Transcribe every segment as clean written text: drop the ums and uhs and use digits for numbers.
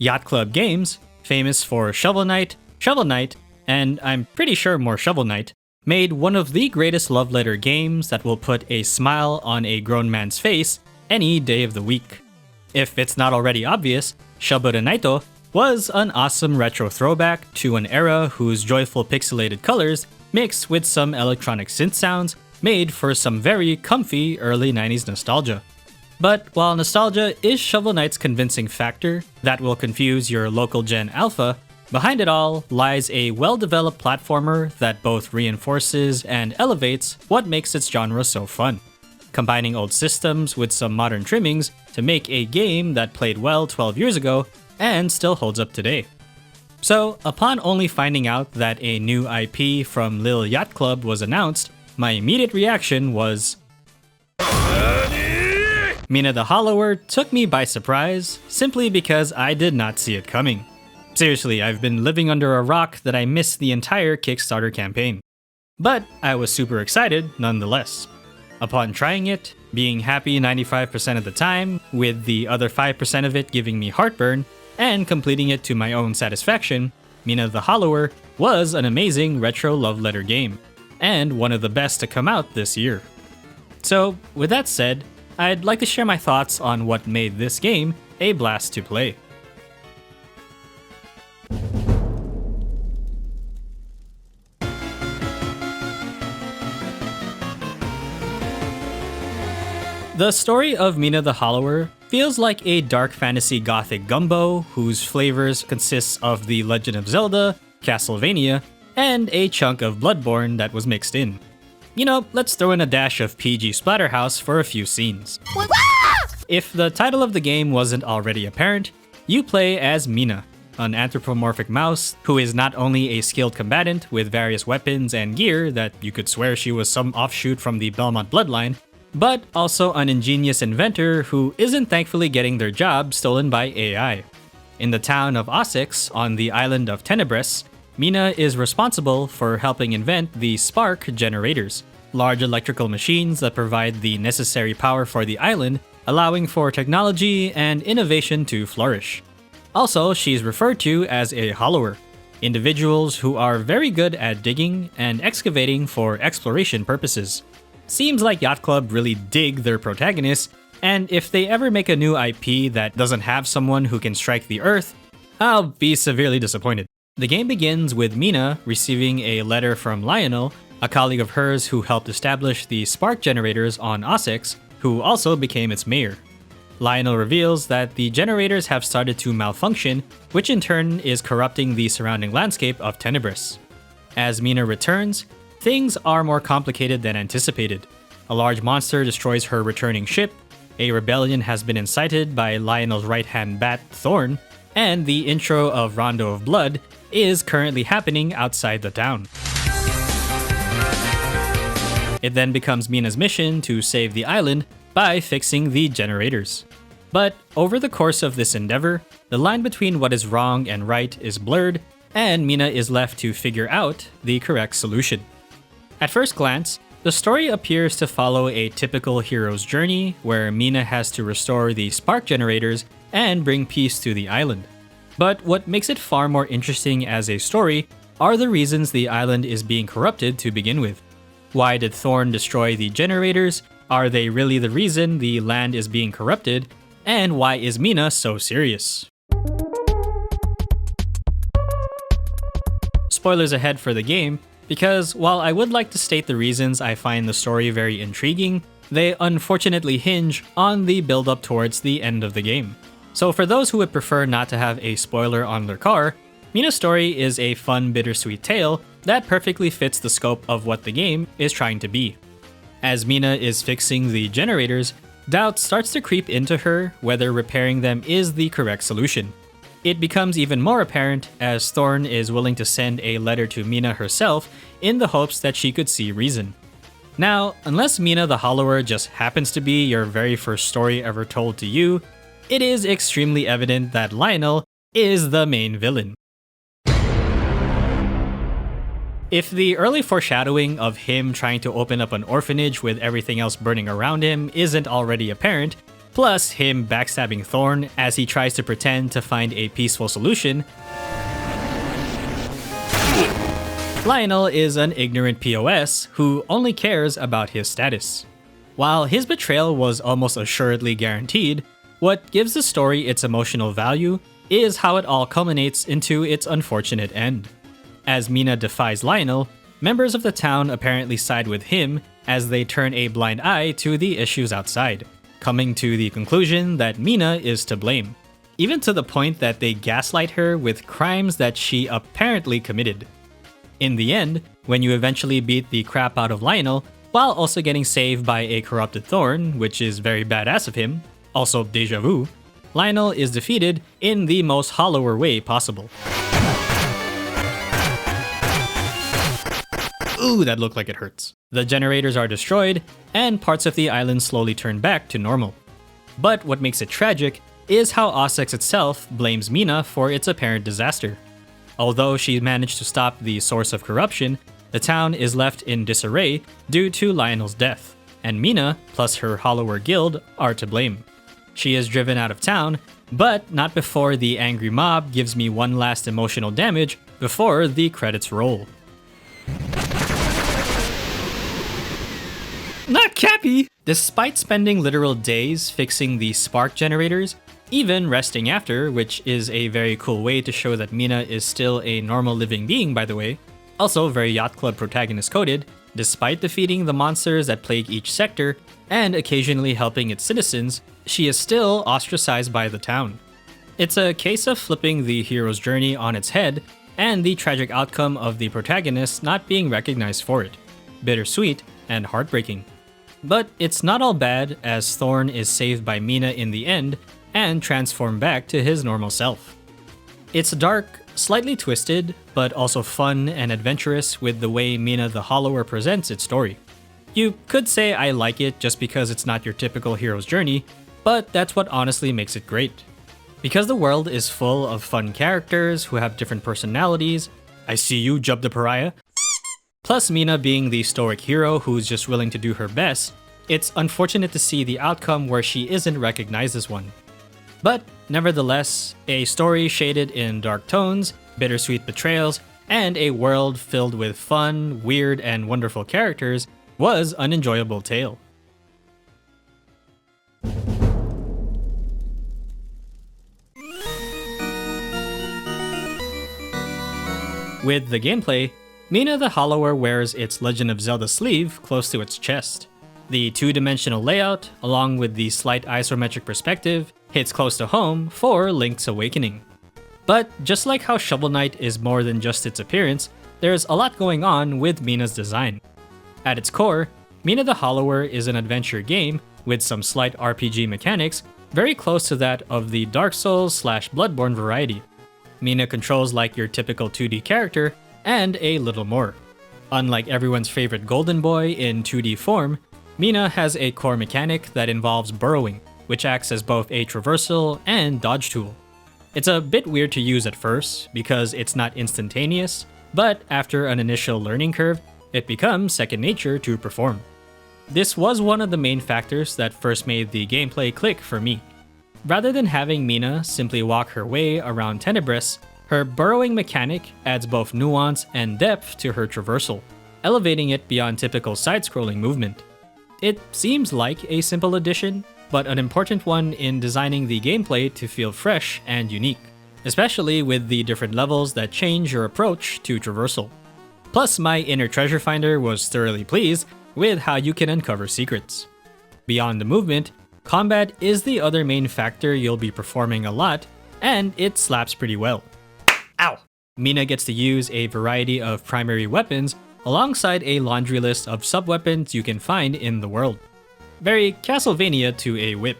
Yacht Club Games, famous for Shovel Knight, and I'm pretty sure more Shovel Knight, made one of the greatest love letter games that will put a smile on a grown man's face any day of the week. If it's not already obvious, Shovel Knight was an awesome retro throwback to an era whose joyful pixelated colors mixed with some electronic synth sounds made for some very comfy early 90s nostalgia. But while nostalgia is Shovel Knight's convincing factor that will confuse your local gen alpha, behind it all lies a well-developed platformer that both reinforces and elevates what makes its genre so fun, combining old systems with some modern trimmings to make a game that played well 12 years ago and still holds up today. So, upon only finding out that a new IP from Lil Yacht Club was announced, my immediate reaction was Mina the Hollower took me by surprise, simply because I did not see it coming. Seriously, I've been living under a rock that I missed the entire Kickstarter campaign. But I was super excited nonetheless. Upon trying it, being happy 95% of the time, with the other 5% of it giving me heartburn, and completing it to my own satisfaction, Mina the Hollower was an amazing retro love letter game, and one of the best to come out this year. So, with that said, I'd like to share my thoughts on what made this game a blast to play. The story of Mina the Hollower feels like a dark fantasy gothic gumbo whose flavors consists of The Legend of Zelda, Castlevania, and a chunk of Bloodborne that was mixed in. You know, let's throw in a dash of PG Splatterhouse for a few scenes. If the title of the game wasn't already apparent, you play as Mina, an anthropomorphic mouse who is not only a skilled combatant with various weapons and gear that you could swear she was some offshoot from the Belmont bloodline, but also an ingenious inventor who isn't thankfully getting their job stolen by AI. In the town of Ossex, on the island of Tenebris, Mina is responsible for helping invent the spark generators, large electrical machines that provide the necessary power for the island, allowing for technology and innovation to flourish. Also, she's referred to as a hollower, individuals who are very good at digging and excavating for exploration purposes. Seems like Yacht Club really dig their protagonists, and if they ever make a new IP that doesn't have someone who can strike the earth, I'll be severely disappointed. The game begins with Mina receiving a letter from Lionel, a colleague of hers who helped establish the spark generators on Ossex, who also became its mayor. Lionel reveals that the generators have started to malfunction, which in turn is corrupting the surrounding landscape of Tenebris. As Mina returns, things are more complicated than anticipated. A large monster destroys her returning ship, a rebellion has been incited by Lionel's right-hand bat, Thorn, and the intro of Rondo of Blood is currently happening outside the town. It then becomes Mina's mission to save the island by fixing the generators. But over the course of this endeavor, the line between what is wrong and right is blurred, and Mina is left to figure out the correct solution. At first glance, the story appears to follow a typical hero's journey where Mina has to restore the spark generators and bring peace to the island. But what makes it far more interesting as a story are the reasons the island is being corrupted to begin with. Why did Thorn destroy the generators? Are they really the reason the land is being corrupted? And why is Mina so serious? Spoilers ahead for the game, because while I would like to state the reasons I find the story very intriguing, they unfortunately hinge on the build-up towards the end of the game. So for those who would prefer not to have a spoiler on their car, Mina's story is a fun, bittersweet tale that perfectly fits the scope of what the game is trying to be. As Mina is fixing the generators, doubt starts to creep into her whether repairing them is the correct solution. It becomes even more apparent as Thorn is willing to send a letter to Mina herself in the hopes that she could see reason. Now, unless Mina the Hollower just happens to be your very first story ever told to you, it is extremely evident that Lionel is the main villain. If the early foreshadowing of him trying to open up an orphanage with everything else burning around him isn't already apparent, plus him backstabbing Thorn as he tries to pretend to find a peaceful solution. Lionel is an ignorant POS who only cares about his status. While his betrayal was almost assuredly guaranteed, what gives the story its emotional value is how it all culminates into its unfortunate end. As Mina defies Lionel, members of the town apparently side with him as they turn a blind eye to the issues outside, coming to the conclusion that Mina is to blame, even to the point that they gaslight her with crimes that she apparently committed. In the end, when you eventually beat the crap out of Lionel, while also getting saved by a corrupted Thorn, which is very badass of him, also deja vu, Lionel is defeated in the most hollower way possible. Ooh, that looked like it hurts. The generators are destroyed, and parts of the island slowly turn back to normal. But what makes it tragic is how Ossex itself blames Mina for its apparent disaster. Although she managed to stop the source of corruption, the town is left in disarray due to Lionel's death, and Mina, plus her Hollower guild, are to blame. She is driven out of town, but not before the angry mob gives me one last emotional damage before the credits roll. Not Cappy! Despite spending literal days fixing the spark generators, even resting after, which is a very cool way to show that Mina is still a normal living being, by the way, also very Yacht Club protagonist coded, despite defeating the monsters that plague each sector and occasionally helping its citizens, she is still ostracized by the town. It's a case of flipping the hero's journey on its head and the tragic outcome of the protagonist not being recognized for it. Bittersweet and heartbreaking. But it's not all bad, as Thorn is saved by Mina in the end and transformed back to his normal self. It's dark, slightly twisted, but also fun and adventurous with the way Mina the Hollower presents its story. You could say I like it just because it's not your typical hero's journey, but that's what honestly makes it great. Because the world is full of fun characters who have different personalities, I see you, Jub the Pariah, plus Mina being the stoic hero who's just willing to do her best, it's unfortunate to see the outcome where she isn't recognized as one. But nevertheless, a story shaded in dark tones, bittersweet betrayals, and a world filled with fun, weird, and wonderful characters was an enjoyable tale. With the gameplay, Mina the Hollower wears its Legend of Zelda sleeve close to its chest. The two-dimensional layout, along with the slight isometric perspective, hits close to home for Link's Awakening. But just like how Shovel Knight is more than just its appearance, there's a lot going on with Mina's design. At its core, Mina the Hollower is an adventure game with some slight RPG mechanics very close to that of the Dark Souls/Bloodborne variety. Mina controls like your typical 2D character, and a little more. Unlike everyone's favorite Golden Boy in 2D form, Mina has a core mechanic that involves burrowing, which acts as both a traversal and dodge tool. It's a bit weird to use at first because it's not instantaneous, but after an initial learning curve, it becomes second nature to perform. This was one of the main factors that first made the gameplay click for me. Rather than having Mina simply walk her way around Tenebris, her burrowing mechanic adds both nuance and depth to her traversal, elevating it beyond typical side-scrolling movement. It seems like a simple addition, but an important one in designing the gameplay to feel fresh and unique, especially with the different levels that change your approach to traversal. Plus, my inner treasure finder was thoroughly pleased with how you can uncover secrets. Beyond the movement, combat is the other main factor you'll be performing a lot, and it slaps pretty well. Ow! Mina gets to use a variety of primary weapons alongside a laundry list of sub-weapons you can find in the world. Very Castlevania to a whip.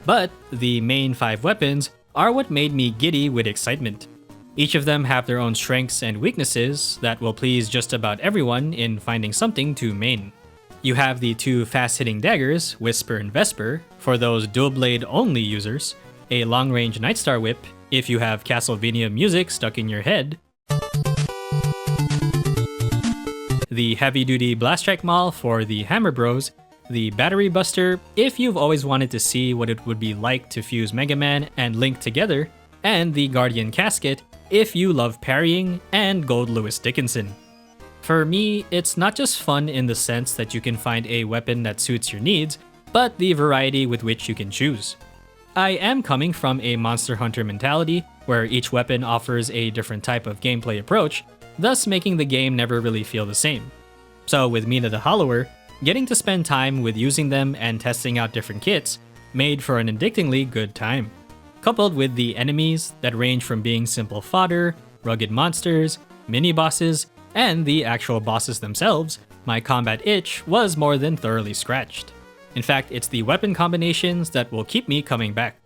But the main 5 weapons are what made me giddy with excitement. Each of them have their own strengths and weaknesses that will please just about everyone in finding something to main. You have the 2 fast-hitting daggers, Whisper and Vesper, for those dual blade only users, a long-range Nightstar Whip if you have Castlevania music stuck in your head, the heavy-duty Blast Strike Maul for the Hammer Bros, the Battery Buster if you've always wanted to see what it would be like to fuse Mega Man and Link together, and the Guardian Casket if you love parrying, and Gold Lewis Dickinson. For me, it's not just fun in the sense that you can find a weapon that suits your needs, but the variety with which you can choose. I am coming from a Monster Hunter mentality, where each weapon offers a different type of gameplay approach, thus making the game never really feel the same. So with Mina the Hollower, getting to spend time with using them and testing out different kits made for an addictingly good time. Coupled with the enemies that range from being simple fodder, rugged monsters, mini-bosses, and the actual bosses themselves, my combat itch was more than thoroughly scratched. In fact, it's the weapon combinations that will keep me coming back.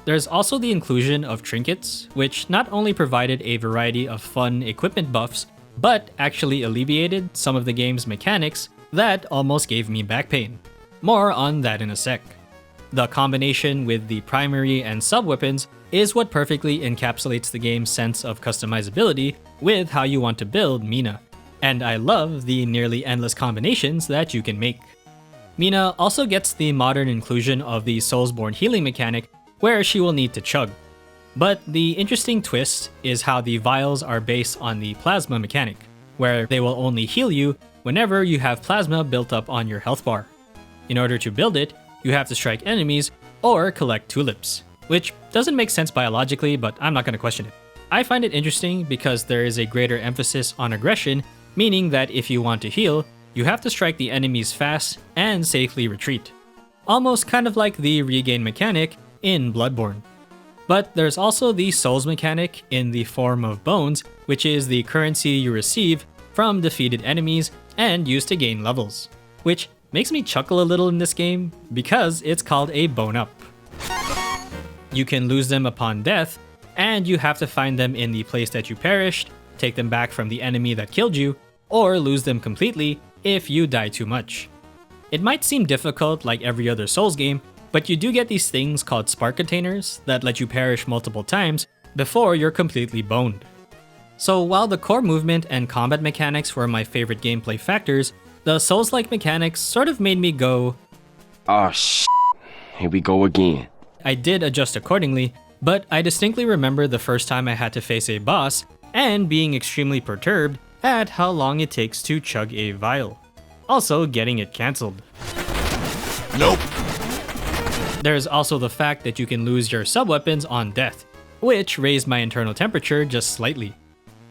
There's also the inclusion of trinkets, which not only provided a variety of fun equipment buffs, but actually alleviated some of the game's mechanics that almost gave me back pain. More on that in a sec. The combination with the primary and sub-weapons is what perfectly encapsulates the game's sense of customizability with how you want to build Mina, and I love the nearly endless combinations that you can make. Mina also gets the modern inclusion of the Soulsborne healing mechanic where she will need to chug. But the interesting twist is how the vials are based on the plasma mechanic, where they will only heal you whenever you have plasma built up on your health bar. In order to build it, you have to strike enemies or collect tulips, which doesn't make sense biologically, but I'm not going to question it. I find it interesting because there is a greater emphasis on aggression, meaning that if you want to heal, you have to strike the enemies fast and safely retreat. Almost kind of like the regain mechanic in Bloodborne. But there's also the souls mechanic in the form of bones, which is the currency you receive from defeated enemies and use to gain levels, which makes me chuckle a little in this game because it's called a bone up. You can lose them upon death, and you have to find them in the place that you perished, take them back from the enemy that killed you, or lose them completely if you die too much. It might seem difficult like every other Souls game, but you do get these things called spark containers that let you perish multiple times before you're completely boned. So while the core movement and combat mechanics were my favorite gameplay factors, the Souls-like mechanics sort of made me go, "Oh shit, here we go again." I did adjust accordingly, but I distinctly remember the first time I had to face a boss and being extremely perturbed at how long it takes to chug a vial. Also getting it cancelled. Nope. There's also the fact that you can lose your sub-weapons on death, which raised my internal temperature just slightly.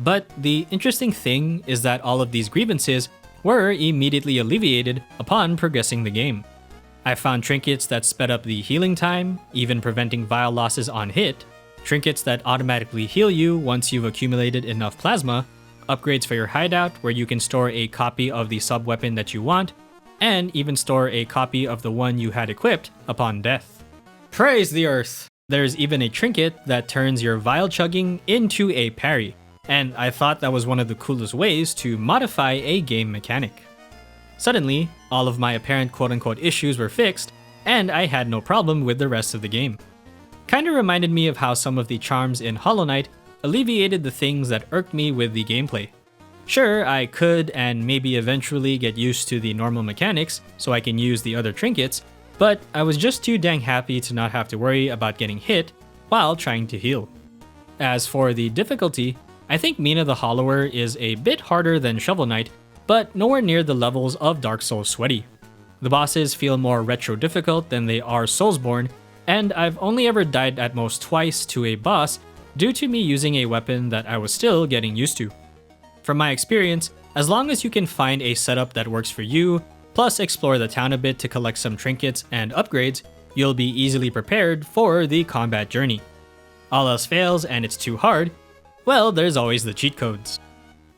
But the interesting thing is that all of these grievances were immediately alleviated upon progressing the game. I found trinkets that sped up the healing time, even preventing vial losses on hit, trinkets that automatically heal you once you've accumulated enough plasma, upgrades for your hideout where you can store a copy of the sub-weapon that you want, and even store a copy of the one you had equipped upon death. Praise the earth! There's even a trinket that turns your vial chugging into a parry, and I thought that was one of the coolest ways to modify a game mechanic. Suddenly, all of my apparent quote-unquote issues were fixed, and I had no problem with the rest of the game. Kinda reminded me of how some of the charms in Hollow Knight alleviated the things that irked me with the gameplay. Sure, I could and maybe eventually get used to the normal mechanics so I can use the other trinkets, but I was just too dang happy to not have to worry about getting hit while trying to heal. As for the difficulty, I think Mina the Hollower is a bit harder than Shovel Knight, but nowhere near the levels of Dark Souls sweaty. The bosses feel more retro difficult than they are Soulsborne, and I've only ever died at most twice to a boss due to me using a weapon that I was still getting used to. From my experience, as long as you can find a setup that works for you, plus explore the town a bit to collect some trinkets and upgrades, you'll be easily prepared for the combat journey. All else fails and it's too hard, well, there's always the cheat codes.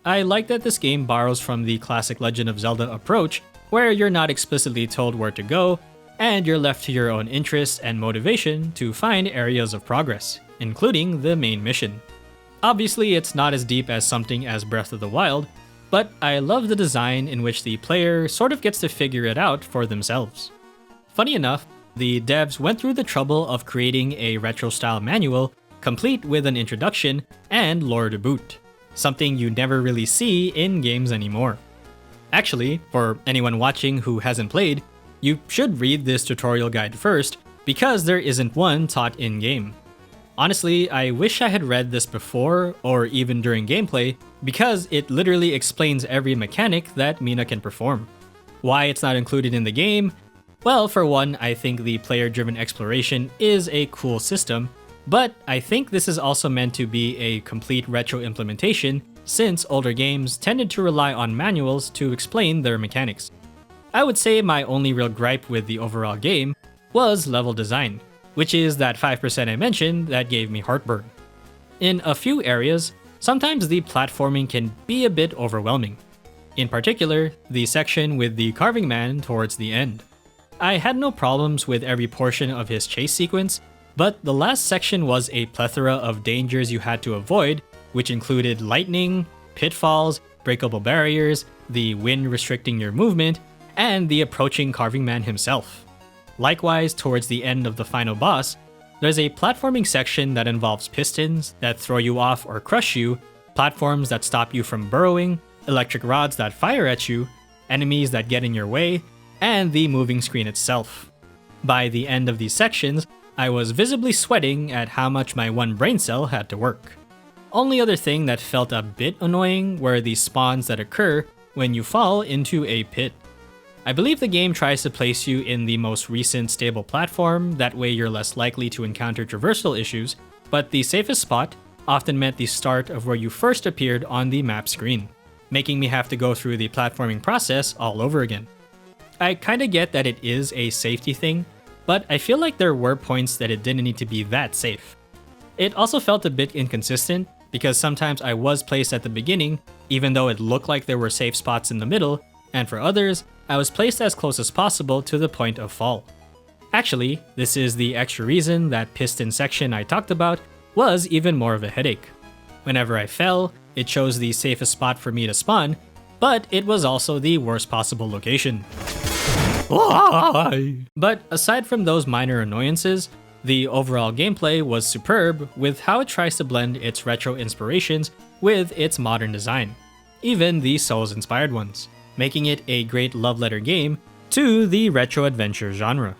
I like that this game borrows from the classic Legend of Zelda approach, where you're not explicitly told where to go, and you're left to your own interests and motivation to find areas of progress, including the main mission. Obviously, it's not as deep as something as Breath of the Wild, but I love the design in which the player sort of gets to figure it out for themselves. Funny enough, the devs went through the trouble of creating a retro-style manual, complete with an introduction and lore to boot, something you never really see in games anymore. Actually, for anyone watching who hasn't played, You should read this tutorial guide first, because there isn't one taught in-game. Honestly, I wish I had read this before, or even during gameplay, because it literally explains every mechanic that Mina can perform. Why it's not included in the game? Well, for one, I think the player-driven exploration is a cool system, but I think this is also meant to be a complete retro implementation, since older games tended to rely on manuals to explain their mechanics. I would say my only real gripe with the overall game was level design, which is that 5% I mentioned that gave me heartburn. In a few areas, sometimes the platforming can be a bit overwhelming. In particular, the section with the carving man towards the end. I had no problems with every portion of his chase sequence, but the last section was a plethora of dangers you had to avoid, which included lightning, pitfalls, breakable barriers, the wind restricting your movement, and the approaching carving man himself. Likewise, towards the end of the final boss, there's a platforming section that involves pistons that throw you off or crush you, platforms that stop you from burrowing, electric rods that fire at you, enemies that get in your way, and the moving screen itself. By the end of these sections, I was visibly sweating at how much my one brain cell had to work. Only other thing that felt a bit annoying were the spawns that occur when you fall into a pit. I believe the game tries to place you in the most recent stable platform, that way you're less likely to encounter traversal issues, but the safest spot often meant the start of where you first appeared on the map screen, making me have to go through the platforming process all over again. I kinda get that it is a safety thing, but I feel like there were points that it didn't need to be that safe. It also felt a bit inconsistent, because sometimes I was placed at the beginning, even though it looked like there were safe spots in the middle, and for others, I was placed as close as possible to the point of fall. Actually, this is the extra reason that piston section I talked about was even more of a headache. Whenever I fell, it chose the safest spot for me to spawn, but it was also the worst possible location. But aside from those minor annoyances, the overall gameplay was superb with how it tries to blend its retro inspirations with its modern design, even the Souls-inspired ones, making it a great love letter game to the retro adventure genre.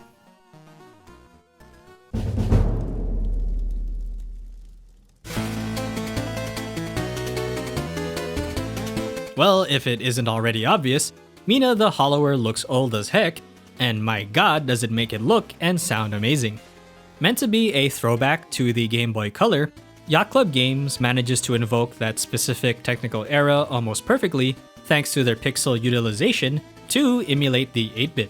Well, if it isn't already obvious, Mina the Hollower looks old as heck, and my god does it make it look and sound amazing. Meant to be a throwback to the Game Boy Color, Yacht Club Games manages to invoke that specific technical era almost perfectly thanks to their pixel utilization to emulate the 8-bit.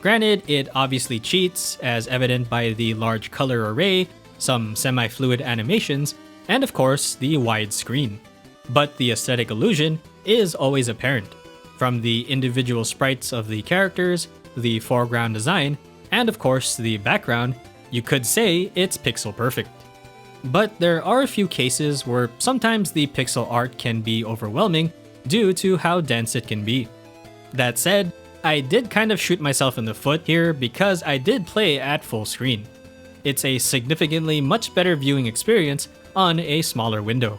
Granted, it obviously cheats, as evident by the large color array, some semi-fluid animations, and of course the wide screen. But the aesthetic illusion is always apparent, from the individual sprites of the characters, the foreground design, and of course the background. You could say it's pixel perfect. But there are a few cases where sometimes the pixel art can be overwhelming due to how dense it can be. That said, I did kind of shoot myself in the foot here because I did play at full screen. It's a significantly much better viewing experience on a smaller window.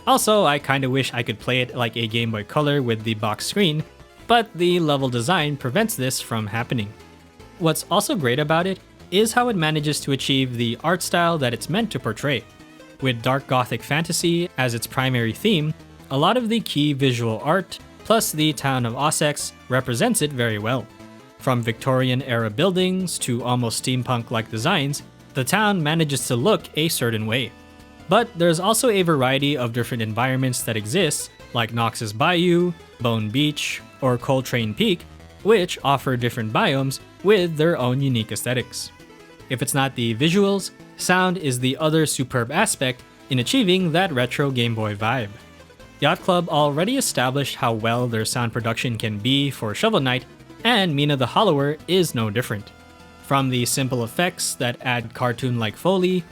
Also, I kinda wish I could play it like a Game Boy Color with the box screen, but the level design prevents this from happening. What's also great about it is how it manages to achieve the art style that it's meant to portray. With dark gothic fantasy as its primary theme, a lot of the key visual art, plus the town of Ossex, represents it very well. From Victorian-era buildings to almost steampunk-like designs, the town manages to look a certain way. But there's also a variety of different environments that exist, like Knox's Bayou, Bone Beach, or Coltrane Peak, which offer different biomes with their own unique aesthetics. If it's not the visuals, sound is the other superb aspect in achieving that retro Game Boy vibe. Yacht Club already established how well their sound production can be for Shovel Knight, and Mina the Hollower is no different. From the simple effects that add cartoon-like foley,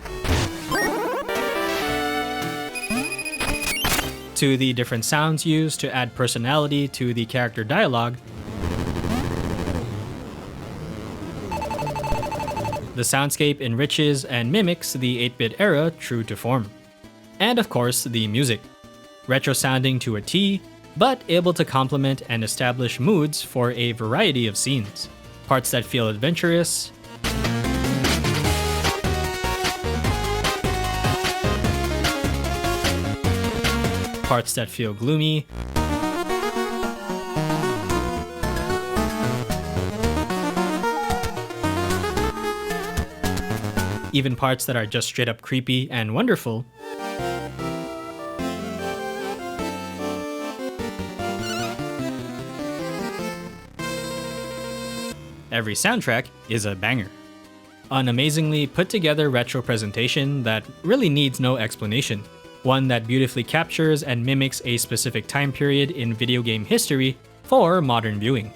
to the different sounds used to add personality to the character dialogue, the soundscape enriches and mimics the 8-bit era true to form. And of course, the music. Retro sounding to a T, but able to complement and establish moods for a variety of scenes. parts that feel adventurous, parts that feel gloomy, even parts that are just straight up creepy and wonderful. Every soundtrack is a banger. An amazingly put together retro presentation that really needs no explanation. One that beautifully captures and mimics a specific time period in video game history for modern viewing.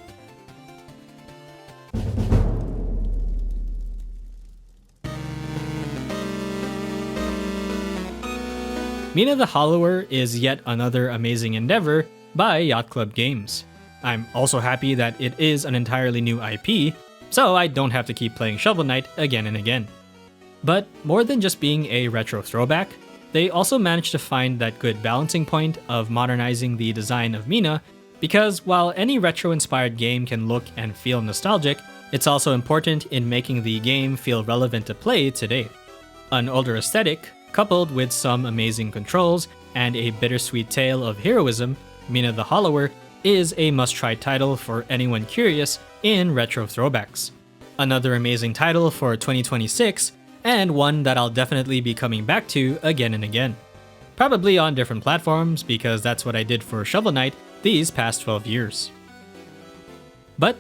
Mina the Hollower is yet another amazing endeavor by Yacht Club Games. I'm also happy that it is an entirely new IP, so I don't have to keep playing Shovel Knight again and again. But more than just being a retro throwback, they also managed to find that good balancing point of modernizing the design of Mina, because while any retro-inspired game can look and feel nostalgic, it's also important in making the game feel relevant to play today. An older aesthetic, coupled with some amazing controls and a bittersweet tale of heroism, Mina the Hollower is a must-try title for anyone curious in retro throwbacks. Another amazing title for 2026, and one that I'll definitely be coming back to again and again. Probably on different platforms, because that's what I did for Shovel Knight these past 12 years. But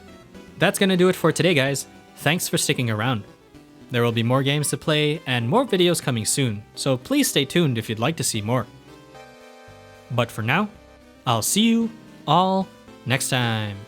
that's gonna do it for today, guys. Thanks for sticking around. There will be more games to play and more videos coming soon, so please stay tuned if you'd like to see more. But for now, I'll see you all next time.